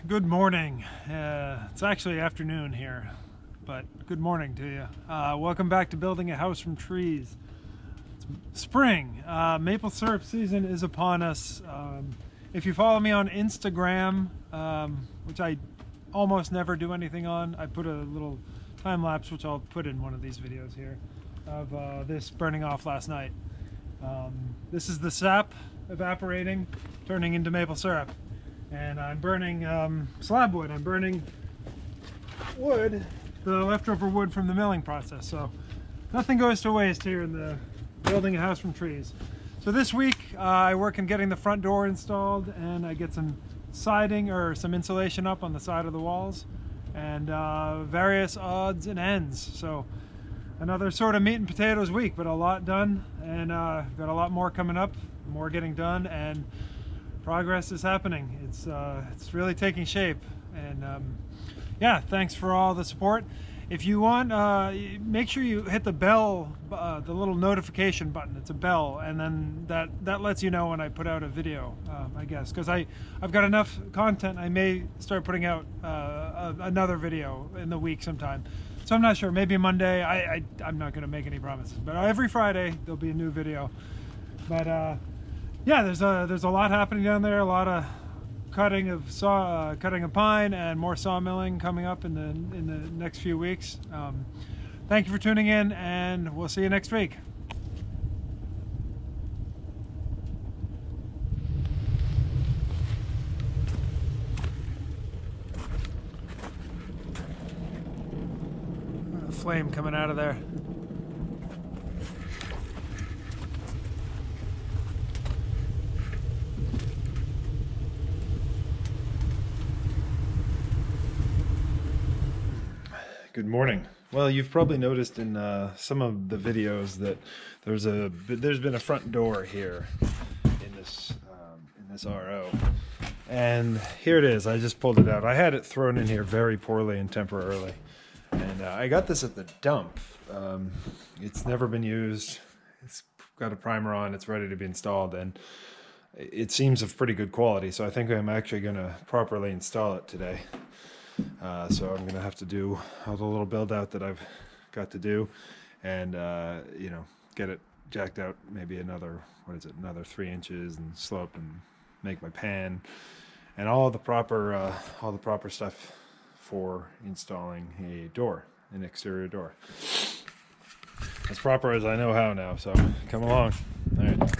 Good morning. It's actually afternoon here, but good morning to you. Welcome back to Building a House from Trees. It's spring. Maple syrup season is upon us. If you follow me on Instagram, which I almost never do anything on, I put a little time lapse, which I'll put in one of these videos here, of this burning off last night. This is the sap evaporating, turning into maple syrup. And I'm burning slab wood. I'm burning wood, the leftover wood from the milling process. So nothing goes to waste here in the Building a House from Trees. So this week I work on getting the front door installed, and I get some siding or some insulation up on the side of the walls, and various odds and ends. So another sort of meat and potatoes week, but a lot done, and got a lot more coming up, more getting done, and progress is happening. It's really taking shape, and yeah, thanks for all the support. If you want, make sure you hit the bell, the little notification button. It's a bell, and then that lets you know when I put out a video, I guess, because I've got enough content. I may start putting out another video in the week sometime. So I'm not sure, maybe Monday. I'm not going to make any promises, but every Friday there'll be a new video. But yeah, there's a lot happening down there. A lot of cutting of pine, and more sawmilling coming up in the next few weeks. Thank you for tuning in, and we'll see you next week. A flame coming out of there. Good morning. Well, you've probably noticed in some of the videos that there's been a front door here in this RO, and here it is. I just pulled it out. I had it thrown in here very poorly and temporarily, and I got this at the dump. It's never been used. It's got a primer on. It's ready to be installed, and it seems of pretty good quality. So I think I'm actually going to properly install it today. So I'm gonna have to do all the little build out that I've got to do, and you know, get it jacked out maybe another 3 inches, and sloped, and make my pan, and all the proper stuff for installing an exterior door, as proper as I know how now. So come along. All right.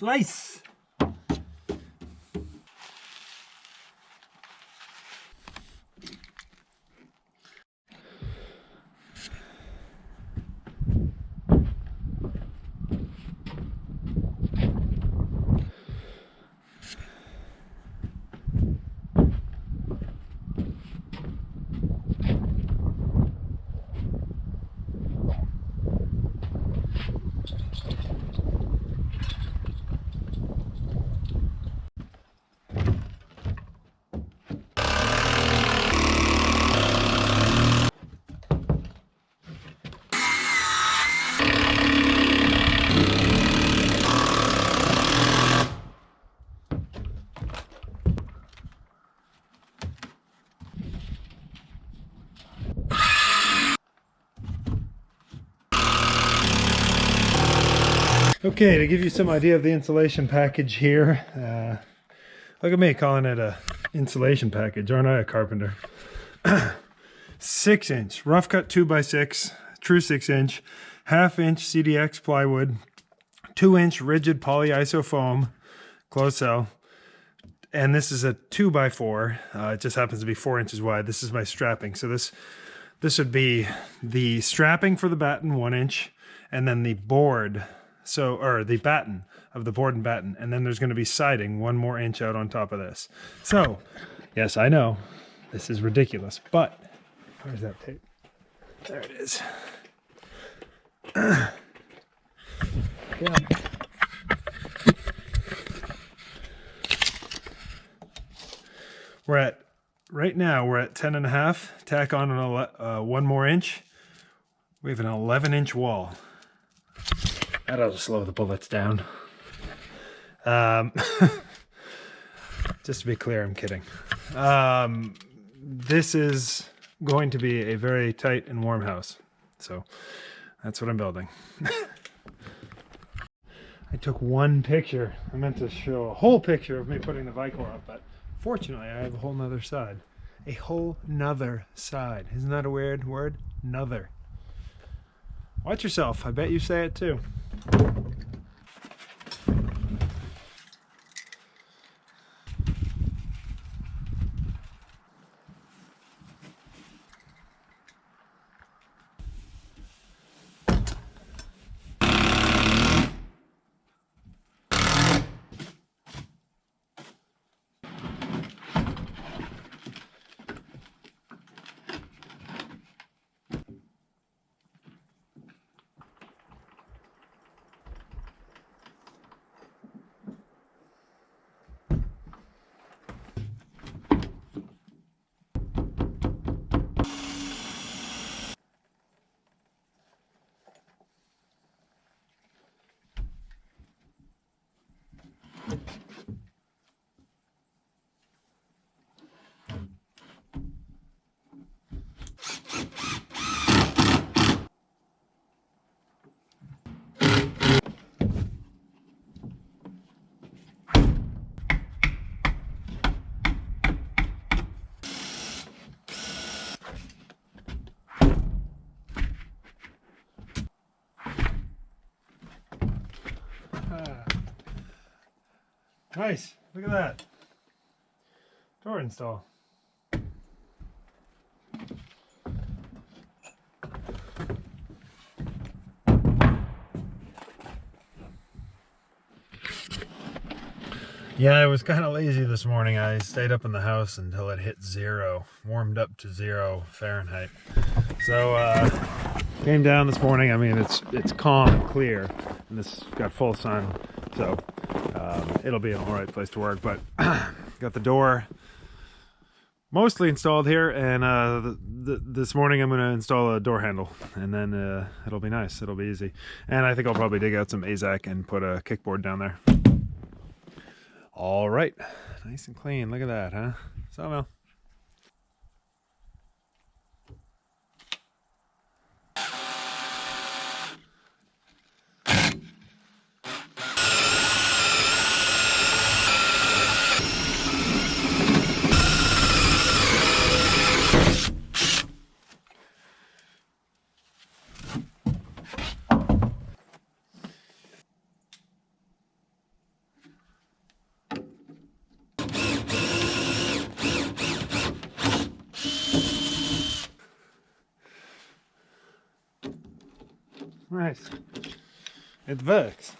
Slice! Okay, to give you some idea of the insulation package here, look at me calling it a insulation package, aren't I a carpenter? 6-inch, rough cut 2x6, true 6-inch, half-inch CDX plywood, 2-inch rigid polyiso foam, closed cell, and this is a 2x4. It just happens to be 4 inches wide. This is my strapping. So this would be the strapping for the batten, 1 inch, and then the board. Or the batten of the board and batten, and then there's going to be siding 1 more inch out on top of this. So, yes, I know this is ridiculous, but where's that tape? There it is. Yeah. Right now we're at 10.5. Tack on 1 more inch. We have an 11-inch wall. That'll slow the bullets down. Just to be clear, I'm kidding. This is going to be a very tight and warm house. So that's what I'm building. I took one picture. I meant to show a whole picture of me putting the Vicor up, but fortunately I have a whole nother side. A whole nother side. Isn't that a weird word? Nother. Watch yourself. I bet you say it too. Nice. Look at that. Door install. Yeah, I was kind of lazy this morning. I stayed up in the house until it hit 0, warmed up to 0 Fahrenheit. So came down this morning. I mean, it's calm and clear, and this got full sun, so it'll be an all right place to work. But got the door mostly installed here, and this morning I'm going to install a door handle, and then it'll be nice. It'll be easy, and I think I'll probably dig out some AZEK and put a kickboard down there. All right, nice and clean. Look at that, huh? Sawmill. Nice. It works.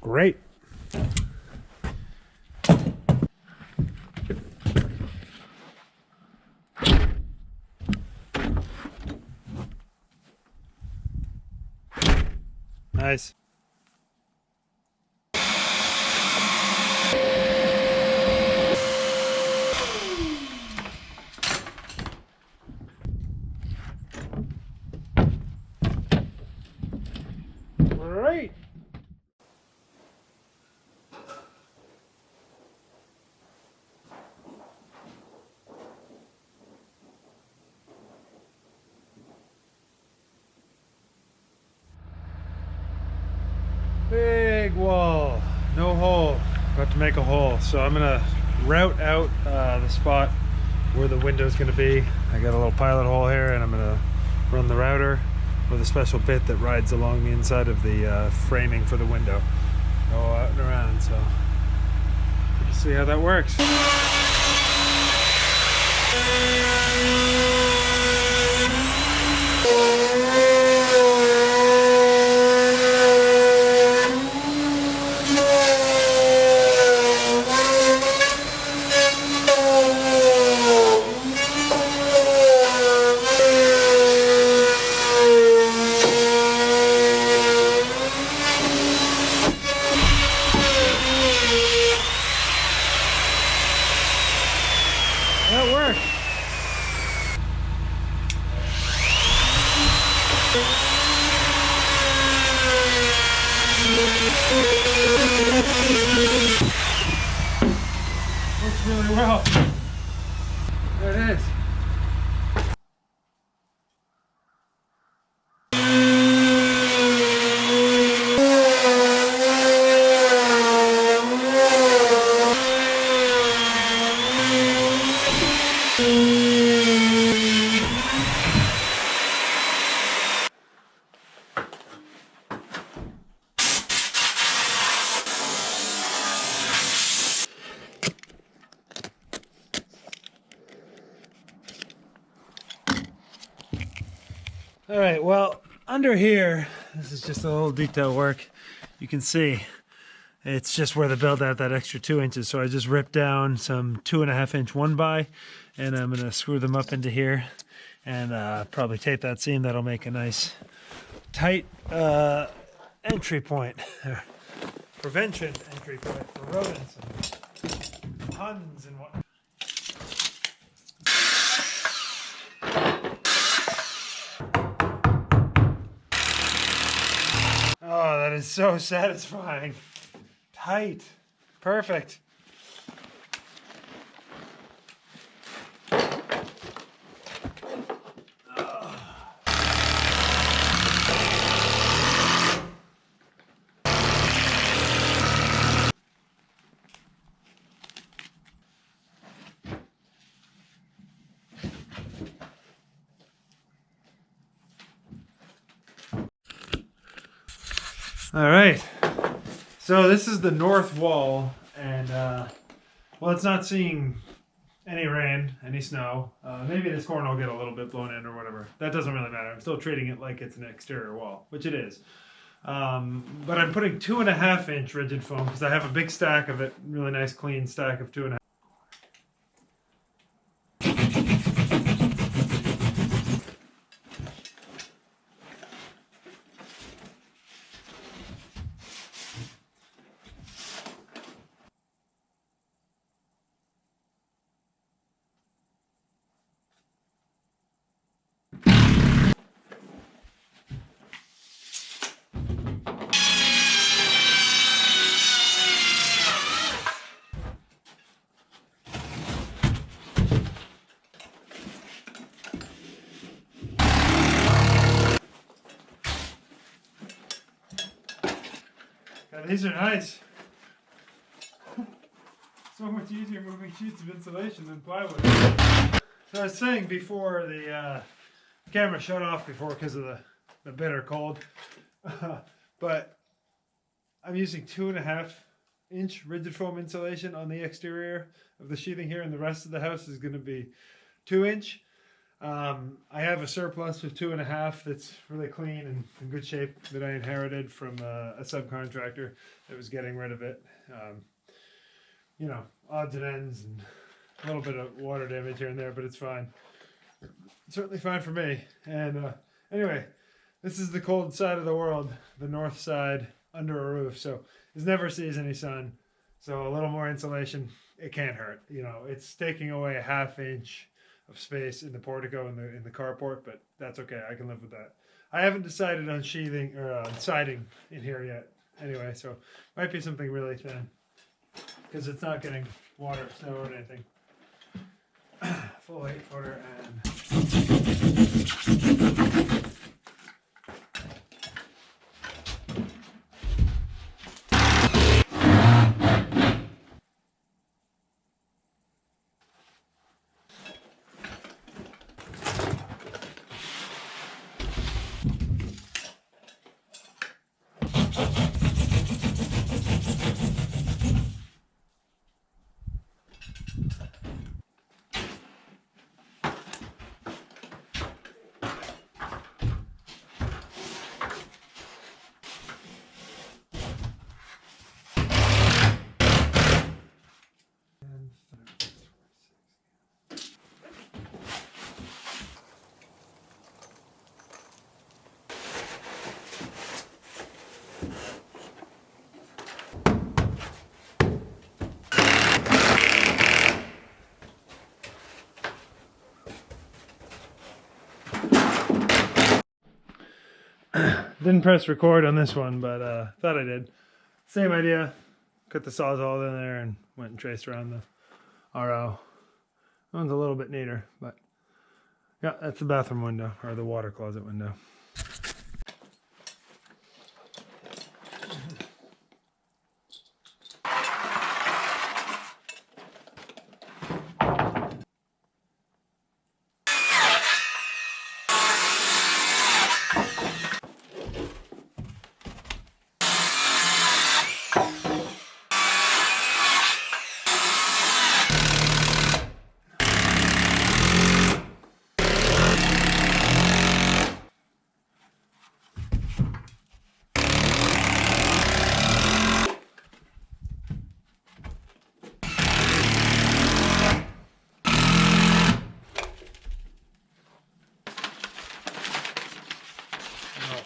Great. Nice. Great. Big wall, no hole. About to make a hole, so I'm gonna route out the spot where the window's gonna be. I got a little pilot hole here, and I'm gonna run the router with a special bit that rides along the inside of the framing for the window. Go out and around, so we'll see how that works. That worked. Works really well. There it is. All right, well, under here, this is just a little detail work. You can see it's just where they build out that extra 2 inches. So I just ripped down some 2.5 inch 1x, and I'm gonna screw them up into here and probably tape that seam. That'll make a nice tight entry point, prevention entry point for rodents and puns and whatnot. Oh, that is so satisfying. Tight. Perfect. All right, so this is the north wall, and well, it's not seeing any rain, any snow. Maybe this corner will get a little bit blown in or whatever. That doesn't really matter. I'm still treating it like it's an exterior wall, which it is. But I'm putting 2.5 inch rigid foam because I have a big stack of it, really nice clean stack of 2.5. Yeah, these are nice. So much easier moving sheets of insulation than plywood. So I was saying before the camera shut off before because of the bitter cold, but I'm using 2.5-inch rigid foam insulation on the exterior of the sheathing here, and the rest of the house is going to be 2-inch. I have a surplus of 2.5 that's really clean and in good shape that I inherited from a subcontractor that was getting rid of it. You know, odds and ends and a little bit of water damage here and there, but it's fine. Certainly fine for me. And anyway, this is the cold side of the world, the north side under a roof, so it never sees any sun. So a little more insulation, it can't hurt. You know, it's taking away a 1/2 inch of space in the portico in the carport, but that's okay. I can live with that. I haven't decided on sheathing or siding in here yet. Anyway, so might be something really thin because it's not getting water, snow, or anything. Full 8-footer and. Didn't press record on this one, but thought I did. Same idea. Cut the Sawzall in there and went and traced around the RO. That one's a little bit neater, but yeah, that's the bathroom window, or the water closet window.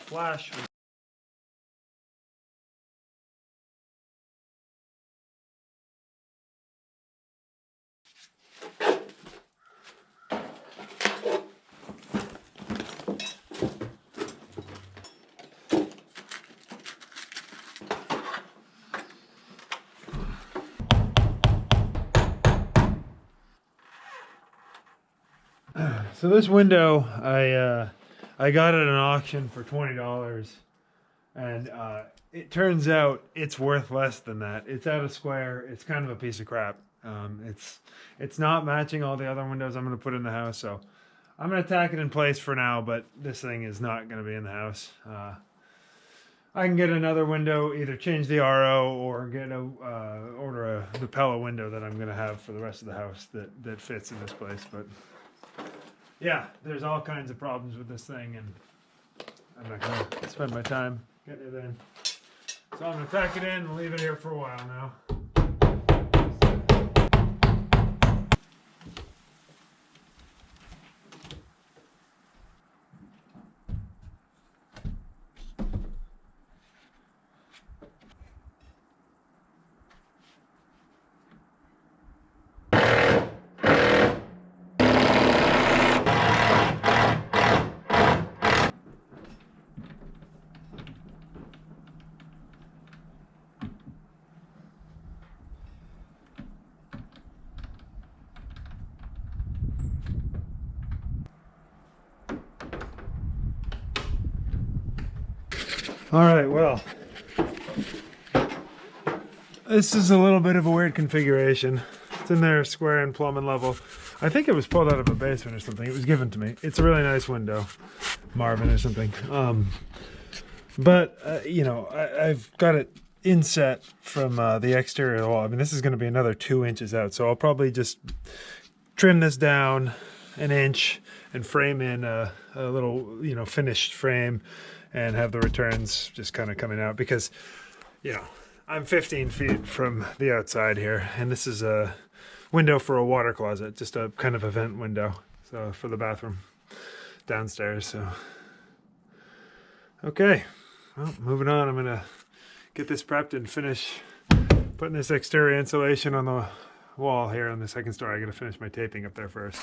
Flash. So this window, I got at an auction for $20, and it turns out it's worth less than that. It's out of square. It's kind of a piece of crap. It's not matching all the other windows I'm going to put in the house, so I'm going to tack it in place for now, but this thing is not going to be in the house. I can get another window, either change the RO or get order a Dupella window that I'm going to have for the rest of the house that fits in this place, but yeah, there's all kinds of problems with this thing, and I'm not going to spend my time getting it in. So I'm going to tack it in and leave it here for a while now. All right, well, This is a little bit of a weird configuration. It's in there square and plumbing level. I think it was pulled out of a basement or something. It was given to me. It's a really nice window, Marvin or something. You know, I've got it inset from the exterior of the wall. I mean, this is going to be another 2 inches out, so I'll probably just trim this down an inch and frame in a little, you know, finished frame and have the returns just kind of coming out because, you know, I'm 15 feet from the outside here, and this is a window for a water closet, just a kind of a vent window, so for the bathroom downstairs. So okay, well, moving on. I'm gonna get this prepped and finish putting this exterior insulation on the wall here on the second story. I gotta finish my taping up there first.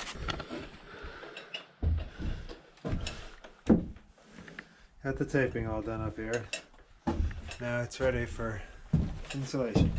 Got the taping all done up here. Now it's ready for insulation.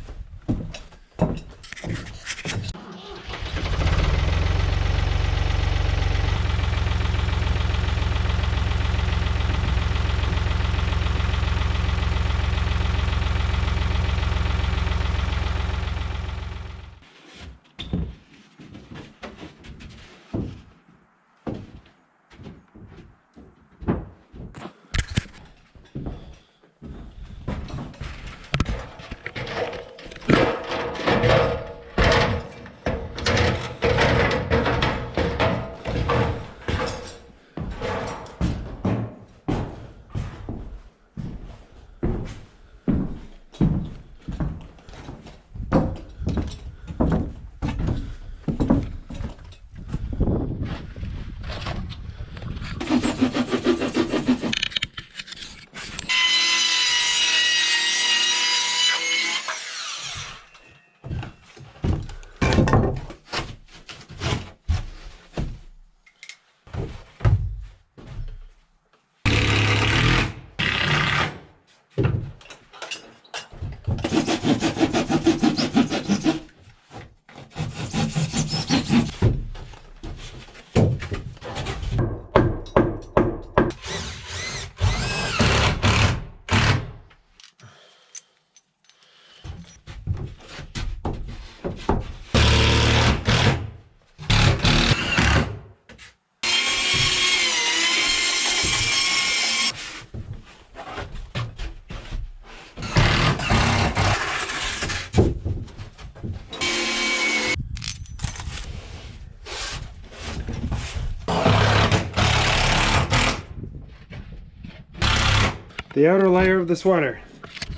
The outer layer of the sweater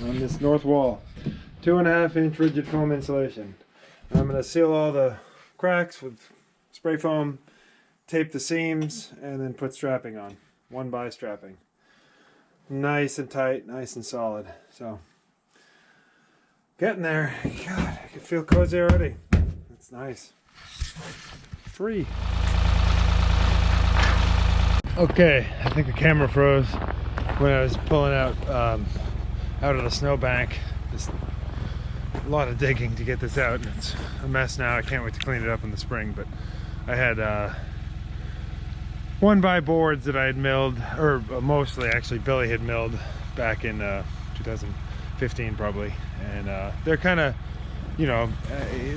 on this north wall, 2.5 inch rigid foam insulation. I'm going to seal all the cracks with spray foam, tape the seams, and then put strapping on. 1x strapping. Nice and tight, nice and solid. So, getting there. God, I can feel cozy already. That's nice. Free. Okay, I think the camera froze when I was pulling out of the snowbank. Just a lot of digging to get this out. It's a mess now. I can't wait to clean it up in the spring. But I had 1x boards that I had milled, or mostly actually Billy had milled back in 2015 probably, and they're kind of, you know,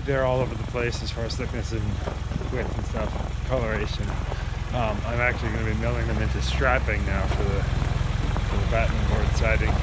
they're all over the place as far as thickness and width and stuff, coloration. I'm actually going to be milling them into strapping now for the batten board siding.